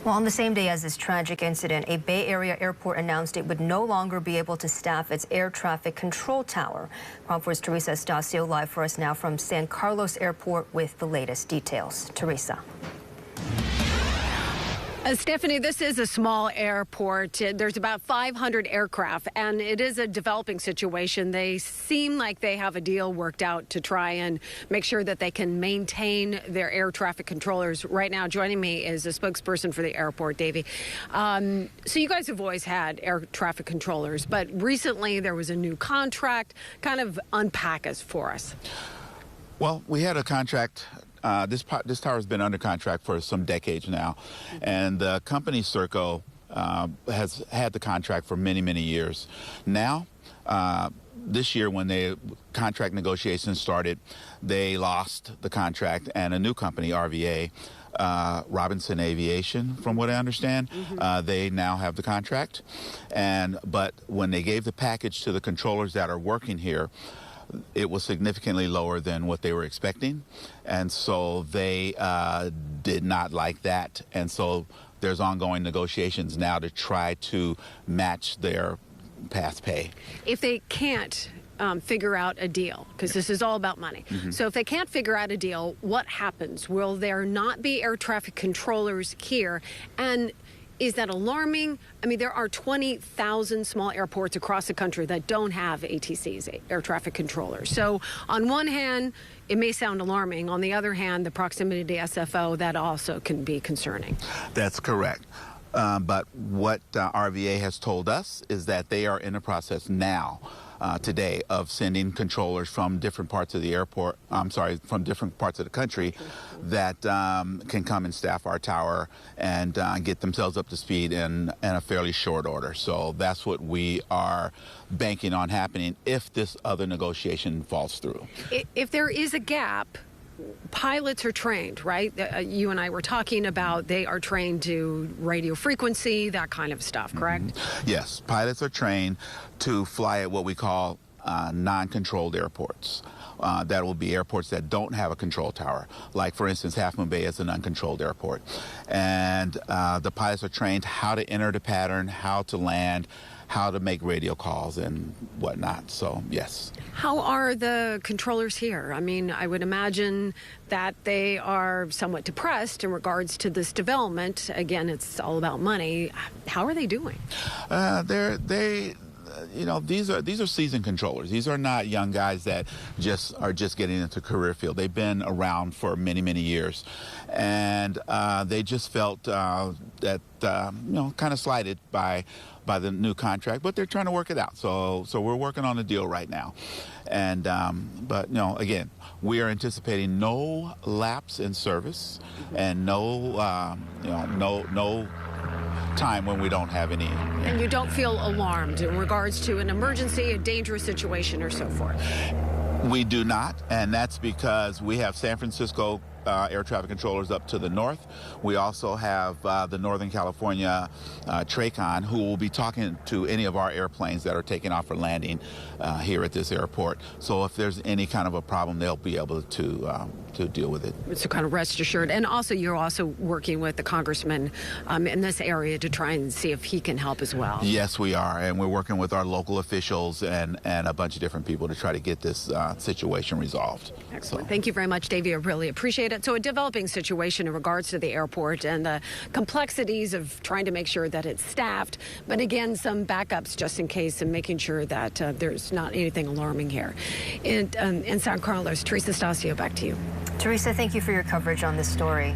Well, on the same day as this tragic incident, a Bay Area airport announced it would no longer be able to staff its air traffic control tower. KRON 4's Terisa Estacio live for us now from San Carlos Airport with the latest details. Terisa. Stephanie, this is a small airport. There's about 500 aircraft, and it is a developing situation. They seem like they have a deal worked out to try and make sure that they can maintain their air traffic controllers. Right now, joining me is a spokesperson for the airport, Davey. So you guys have always had air traffic controllers, but recently there was a new contract. Kind of unpack us for us. Well, we had a contract. This tower has been under contract for some decades now, and the company Serco has had the contract for many, many years. Now, this year when the contract negotiations started, they lost the contract, and a new company, RVA, Robinson Aviation, from what I understand, they now have the contract. But when they gave the package to the controllers that are working here, it was significantly lower than what they were expecting, and so they did not like that, and so there's ongoing negotiations now to try to match their past pay. If they can't figure out a deal, because this is all about money. So if they can't figure out a deal, what happens? Will there not be air traffic controllers here? And is that alarming? I mean, there are 20,000 small airports across the country that don't have ATCs, air traffic controllers. So on one hand, it may sound alarming. On the other hand, the proximity to SFO, that also can be concerning. That's correct. But what RVA has told us is that they are in the process now, today, of sending controllers from different parts of the airport, from different parts of the country that can come and staff our tower and get themselves up to speed in a fairly short order. So that's what we are banking on happening if this other negotiation falls through. If there is a gap, pilots are trained, right? You and I were talking about they are trained to radio frequency, that kind of stuff, correct? Yes, pilots are trained to fly at what we call non-controlled airports. That will be airports that don't have a control tower. Like, for instance, Half Moon Bay is an uncontrolled airport. And the pilots are trained how to enter the pattern, how to land, how to make radio calls and whatnot. So, yes. How are the controllers here? I mean, I would imagine that they are somewhat depressed in regards to this development. Again, it's all about money. How are they doing? You know, these are seasoned controllers. These are not young guys that are just getting into career field. They've been around for many, many years, and they just felt that you know, kind of slighted by the new contract, but they're trying to work it out. So we're working on a deal right now, and but you know, again, we are anticipating no lapse in service and no time when we don't have any. And you don't feel alarmed in regards to an emergency, a dangerous situation, or so forth? We do not, and that's because we have San Francisco air traffic controllers up to the north. We also have the Northern California TRACON, who will be talking to any of our airplanes that are taking off or landing here at this airport. So if there's any kind of a problem, they'll be able to deal with it. So kind of rest assured. And also, you're also working with the congressman in this area to try and see if he can help as well. Yes, we are, and we're working with our local officials and a bunch of different people to try to get this situation resolved. Excellent. So. Thank you very much, Davey. I really appreciate it. So a developing situation in regards to the airport and the complexities of trying to make sure that it's staffed, but again, some backups just in case and making sure that there's not anything alarming here. In San Carlos, Terisa Estacio, back to you. Terisa, thank you for your coverage on this story.